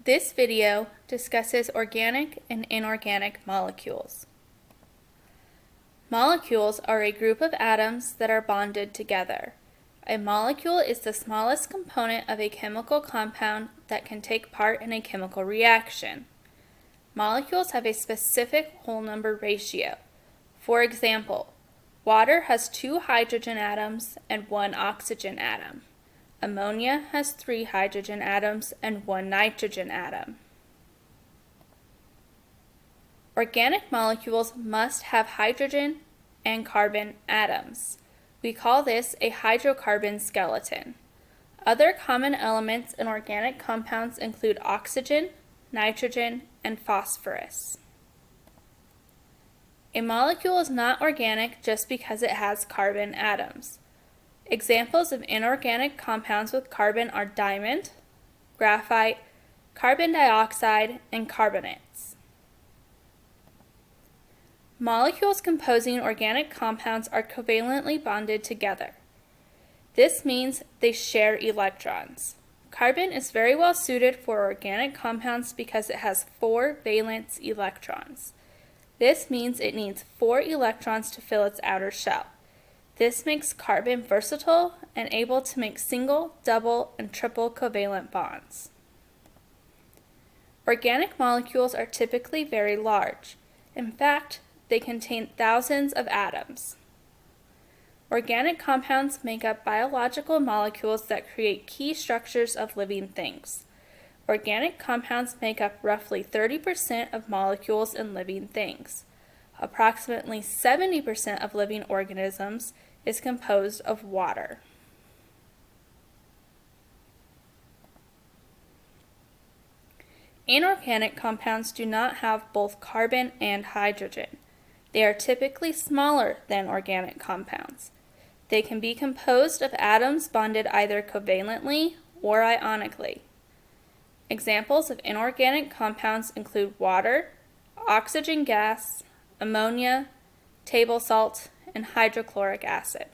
This video discusses organic and inorganic molecules. Molecules are a group of atoms that are bonded together. A molecule is the smallest component of a chemical compound that can take part in a chemical reaction. Molecules have a specific whole number ratio. For example, water has 2 hydrogen atoms and 1 oxygen atom. Ammonia has 3 hydrogen atoms and 1 nitrogen atom. Organic molecules must have hydrogen and carbon atoms. We call this a hydrocarbon skeleton. Other common elements in organic compounds include oxygen, nitrogen, and phosphorus. A molecule is not organic just because it has carbon atoms. Examples of inorganic compounds with carbon are diamond, graphite, carbon dioxide, and carbonates. Molecules composing organic compounds are covalently bonded together. This means they share electrons. Carbon is very well suited for organic compounds because it has 4 valence electrons. This means it needs 4 electrons to fill its outer shell. This makes carbon versatile and able to make single, double, and triple covalent bonds. Organic molecules are typically very large. In fact, they contain thousands of atoms. Organic compounds make up biological molecules that create key structures of living things. Organic compounds make up roughly 30% of molecules in living things. Approximately 70% of living organisms is composed of water. Inorganic compounds do not have both carbon and hydrogen. They are typically smaller than organic compounds. They can be composed of atoms bonded either covalently or ionically. Examples of inorganic compounds include water, oxygen gas, ammonia, table salt, and hydrochloric acid.